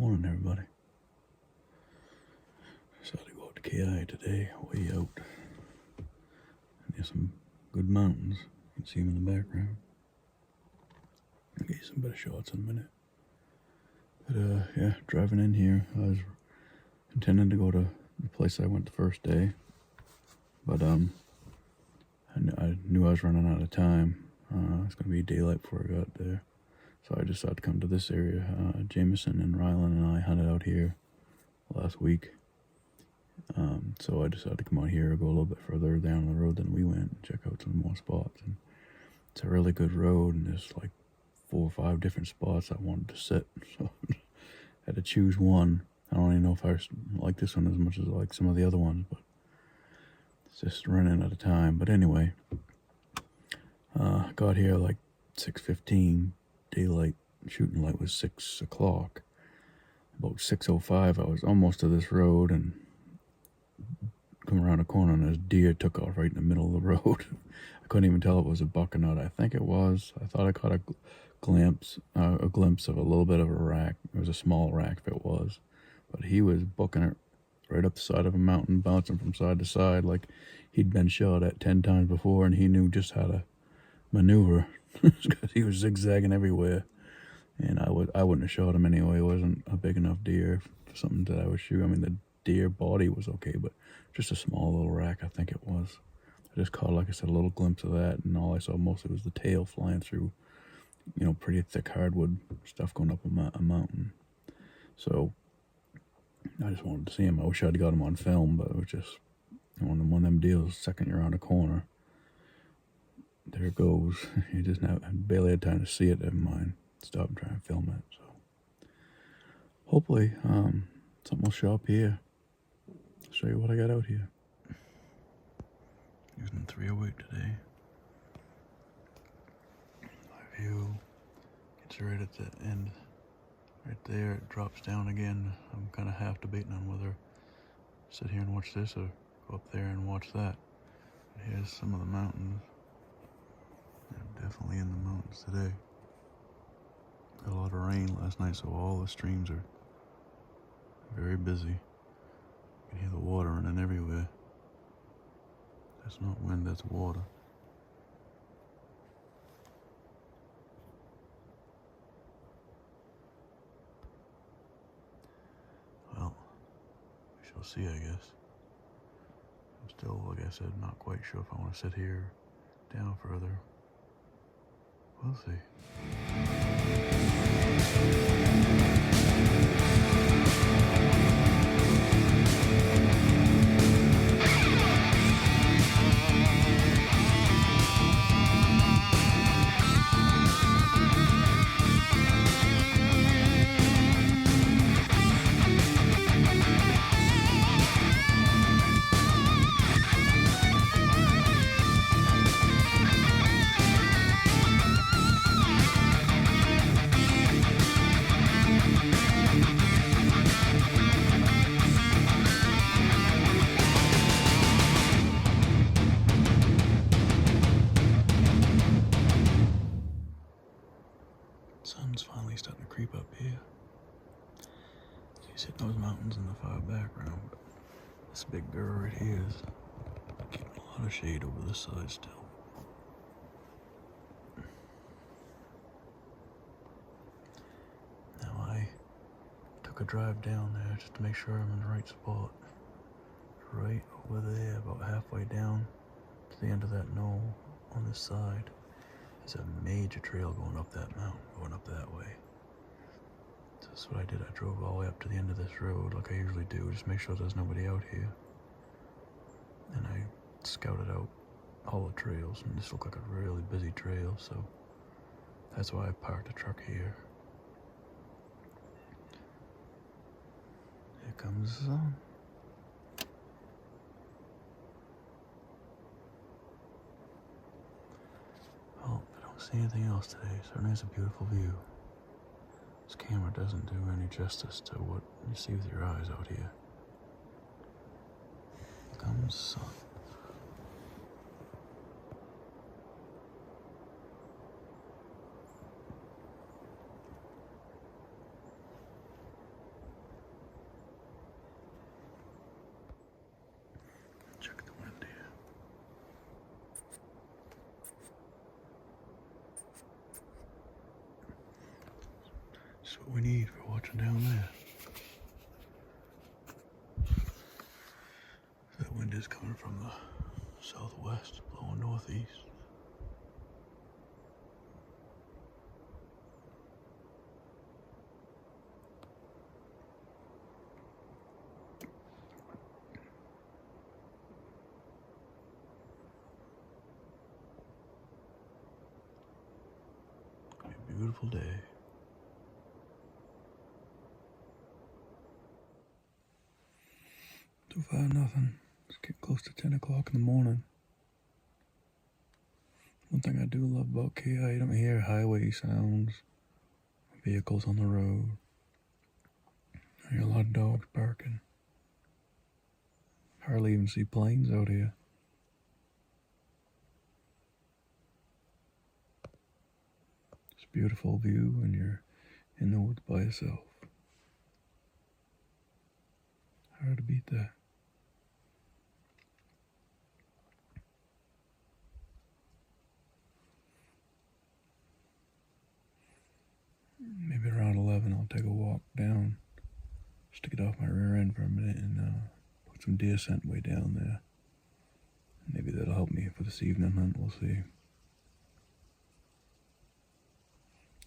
Morning, everybody. Decided to go out to KI today, way out. There's some good mountains. You can see them in the background. I'll get you some better shots in a minute. But yeah, driving in here, I was intending to go to the place I went the first day, but I knew I was running out of time. It's gonna be daylight before I got there, so I decided to come to this area. Jamison and Rylan and I hunted out here last week. So I decided to come out here, go a little bit further down the road than we went, and check out some more spots. And it's a really good road, and there's like 4 or 5 different spots I wanted to sit. So I had to choose one. I don't even know if I like this one as much as I like some of the other ones, but it's just running out of time. But anyway, got here like 6:15. Daylight, shooting light was 6 o'clock. About 6:05, I was almost to this road, and come around a corner and this deer took off right in the middle of the road. I couldn't even tell it was a buck or not. I think it was. I thought I caught a glimpse of a little bit of a rack. It was a small rack if it was, but he was booking it right up the side of a mountain, bouncing from side to side like he'd been shot at 10 times before, and he knew just how to maneuver because he was zigzagging everywhere. And I wouldn't have shot him anyway. It wasn't a big enough deer for something that I would shoot. I mean, the deer body was okay, but just a small little rack, I think it was. I just caught, like I said, a little glimpse of that, and all I saw mostly was the tail flying through, pretty thick hardwood stuff going up a mountain. So I just wanted to see him. I wish I'd got him on film, but it was just one of them deals. Second you're around a corner, there it goes. You just barely had time to see it. Never mind. Stop and try and film it. So hopefully something will show up here. I'll show you what I got out here. Using 308 today. My view gets right at the end. Right there, it drops down again. I'm kind of half debating on whether to sit here and watch this or go up there and watch that. But here's some of the mountains. I'm definitely in the mountains today. Got a lot of rain last night, so all the streams are very busy. You can hear the water running everywhere. That's not wind, that's water. Well, we shall see, I guess. I'm still, like I said, not quite sure if I want to sit here down further. We'll see. Sun's finally starting to creep up here. He's hitting those mountains in the far background, but this big girl right here is getting a lot of shade over this side still. Now I took a drive down there just to make sure I'm in the right spot. Right over there, about halfway down to the end of that knoll on this side. There's a major trail going up that mountain, going up that way. So that's what I did. I drove all the way up to the end of this road like I usually do, just make sure there's nobody out here. And I scouted out all the trails, and this looked like a really busy trail, so that's why I parked the truck here. Here comes the sun. Well, I don't see anything else today. Certainly it's a beautiful view. This camera doesn't do any justice to what you see with your eyes out here. Here comes the sun. That's what we need for watching down there. That wind is coming from the southwest, blowing northeast. A beautiful day. So far, nothing. It's getting close to 10 o'clock in the morning. One thing I do love about KI, you don't hear highway sounds, vehicles on the road. I hear a lot of dogs barking. Hardly even see planes out here. It's a beautiful view when you're in the woods by yourself. Hard to beat that. Maybe around 11 I'll take a walk down just to get off my rear end for a minute and put some deer scent way down there. Maybe that'll help me for this evening hunt, we'll see.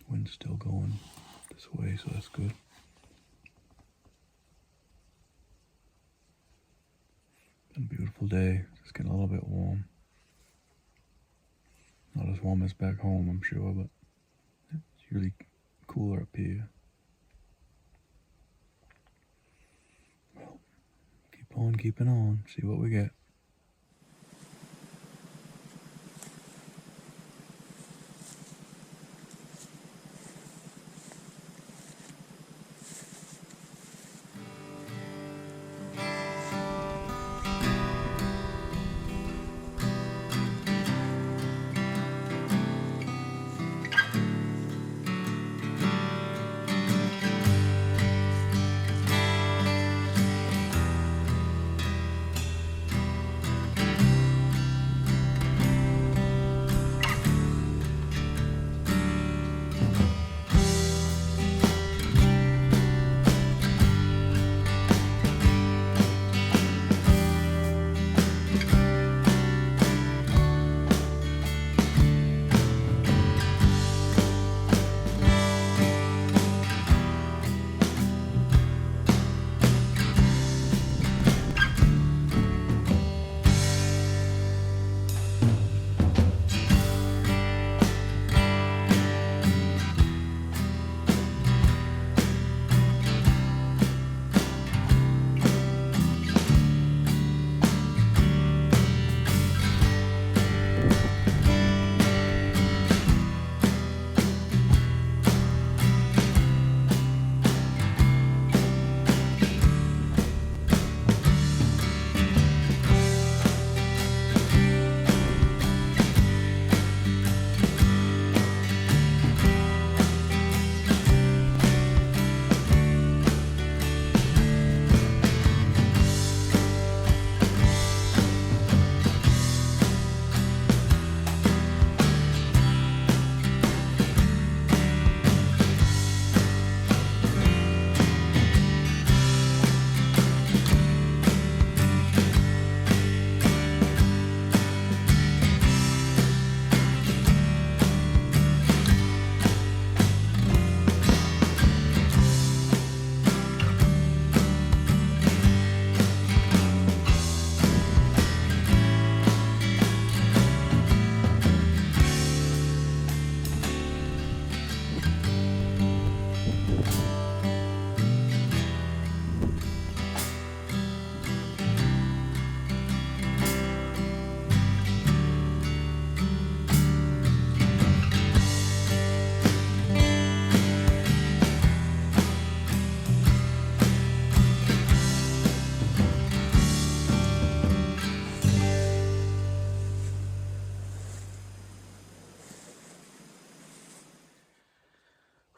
Wind's still going this way, so that's good. Been a beautiful day, just getting a little bit warm. Not as warm as back home, I'm sure, but it's really cooler up here. Well, keep on keeping on, see what we get.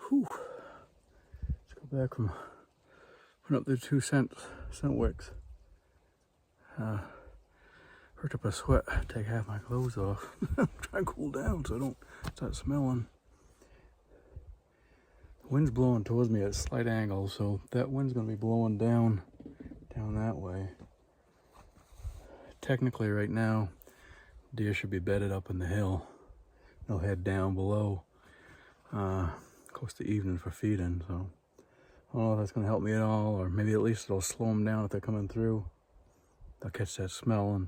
Whew. Let's go back from putting up the 2 scent wicks. Hurt up a sweat, take half my clothes off. Try and cool down so I don't start smelling. Wind's blowing towards me at a slight angle, so that wind's going to be blowing down that way. Technically right now, deer should be bedded up in the hill. They'll head down below, close to evening for feeding, so I don't know if that's going to help me at all, or maybe at least it'll slow them down if they're coming through. They'll catch that smell and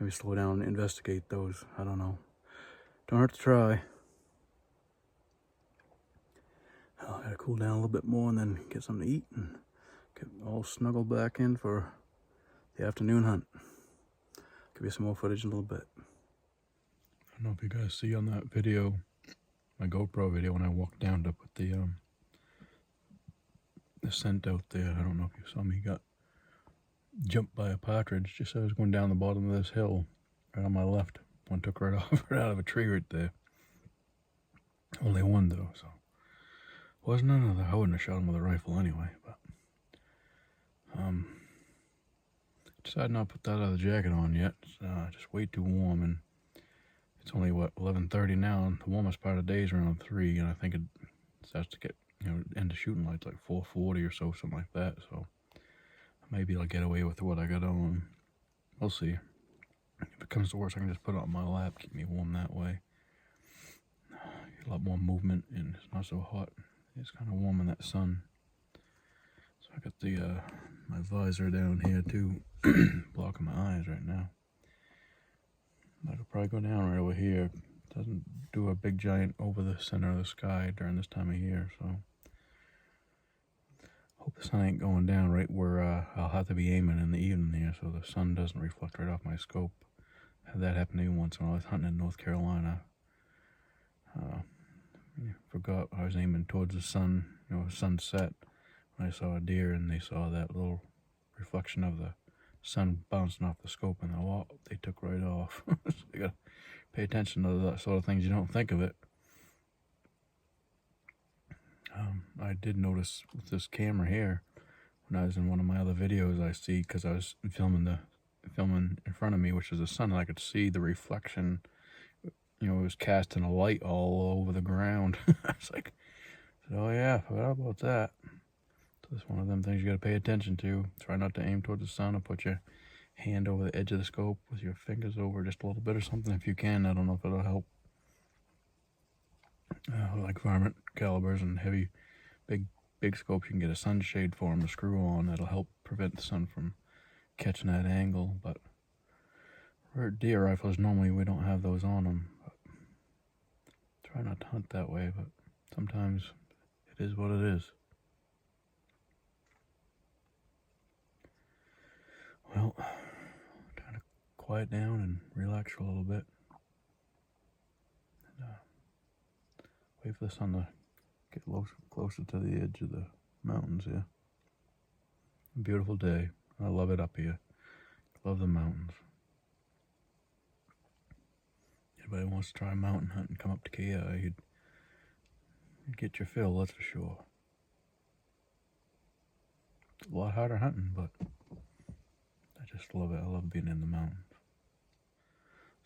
maybe slow down and investigate those. I don't know. Don't hurt to try. I gotta cool down a little bit more and then get something to eat and get all snuggled back in for the afternoon hunt. Give you some more footage in a little bit. I don't know if you guys see on that video, my GoPro video, when I walked down to put the scent out there. I don't know if you saw me got jumped by a partridge just as I was going down the bottom of this hill, right on my left. One took right off, right out of a tree right there. Only one though, so wasn't another. I wouldn't have shot him with a rifle anyway, but decided not to put that other jacket on yet. It's just way too warm, and it's only what 11:30 now, and the warmest part of the day is around 3, and I think it starts to get, you know, end of shooting lights like 4:40 or so, something like that. So maybe I'll get away with what I got on. We'll see. If it comes to worse, I can just put it on my lap, keep me warm that way. Get a lot more movement, and it's not so hot. It's kind of warm in that sun. So I got the my visor down here too, blocking my eyes right now. I could probably go down right over here. It doesn't do a big giant over the center of the sky during this time of year, so hope the sun ain't going down right where I'll have to be aiming in the evening here, so the sun doesn't reflect right off my scope. I had that happen to me once when I was hunting in North Carolina. Forgot I was aiming towards the sun, you know, sunset, when I saw a deer, and they saw that little reflection of the sun bouncing off the scope, and they took right off. So you gotta pay attention to that sort of things. You don't think of it. I did notice with this camera here, when I was in one of my other videos, I see, because I was filming in front of me, which is the sun, and I could see the reflection. You know, it was casting a light all over the ground. I was like, oh yeah, I forgot about that. So it's one of them things you gotta pay attention to. Try not to aim towards the sun, or put your hand over the edge of the scope with your fingers over just a little bit or something if you can. I don't know if it'll help. Like varmint calibers and heavy, big scopes, you can get a sunshade for them to screw on. That'll help prevent the sun from catching that angle. But for deer rifles, normally we don't have those on them. But try not to hunt that way, but sometimes it is what it is. Well, trying to quiet down and relax for a little bit. And, wait for the sun to get closer to the edge of the mountains here. Beautiful day. I love it up here. Love the mountains. Anybody wants to try mountain hunting, come up to KI. You'd get your fill, that's for sure. It's a lot harder hunting, but I just love it. I love being in the mountains.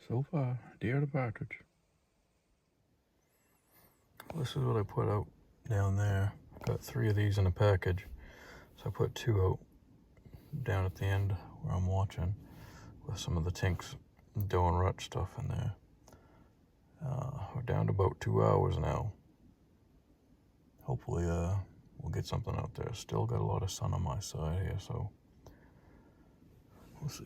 So far, deer to partridge. This is what I put out down there. I got 3 of these in a package, so I put 2 out down at the end where I'm watching, with some of the Tinks doe and rut stuff in there. We're down to about 2 hours now. Hopefully we'll get something out there. Still got a lot of sun on my side here, so we'll see.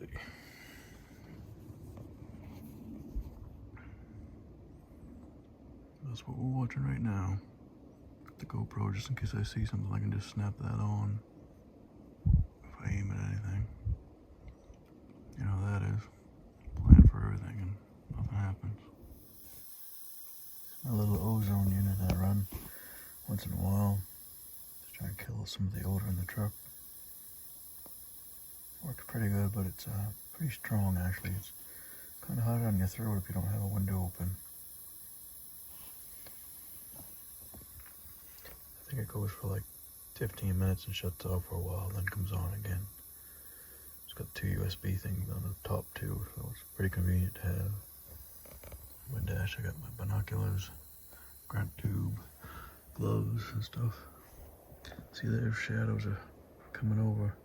That's what we're watching right now. Got the GoPro just in case I see something, I can just snap that on if I aim at anything. You know how that is. Plan for everything and nothing happens. My little ozone unit I run once in a while to try and kill some of the odor in the truck. Works pretty good, but it's pretty strong actually. It's kind of hard on your throat if you don't have a window open. I think it goes for like 15 minutes and shuts off for a while, then comes on again. It's got 2 USB things on the top too, so it's pretty convenient to have. My dash, I got my binoculars, grunt tube, gloves and stuff. See, there's shadows are coming over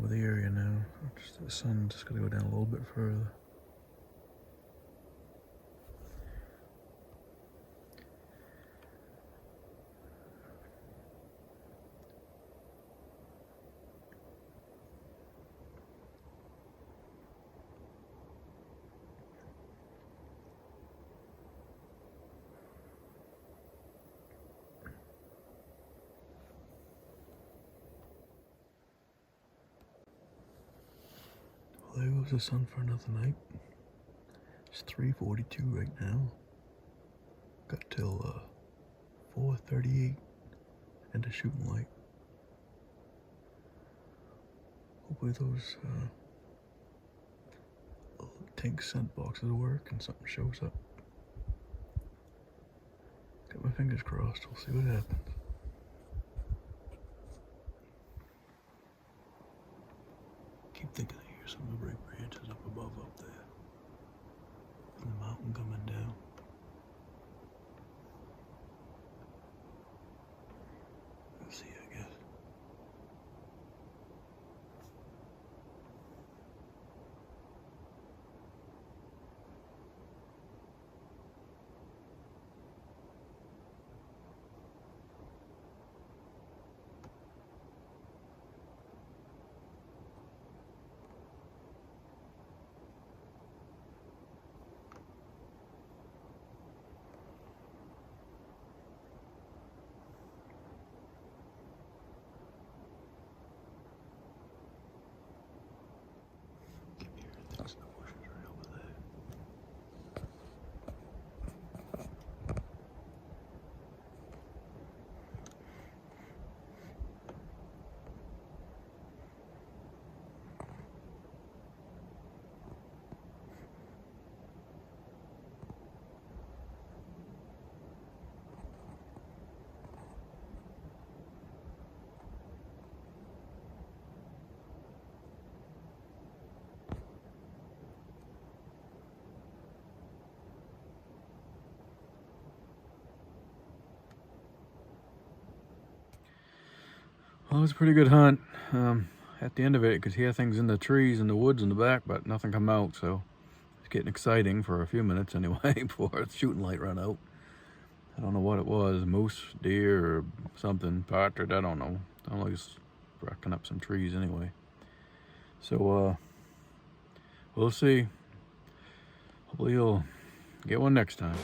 the area now. Just the sun just gotta go down a little bit further. There goes the sun for another night. It's 3:42 right now. Got till 4:38 and a shooting light. Hopefully those tank scent boxes work and something shows up. Got my fingers crossed. We'll see what happens. Keep thinking I hear some of the big branches up above up there. And the mountain coming down. We'll see, I guess. Well, it was a pretty good hunt. At the end of it, you could hear things in the trees and the woods in the back, but nothing come out, so it's getting exciting for a few minutes anyway before the shooting light run out. I don't know what it was, moose, deer, or something, partridge, I don't know. I was just racking up some trees anyway. So, we'll see. Hopefully you'll get one next time.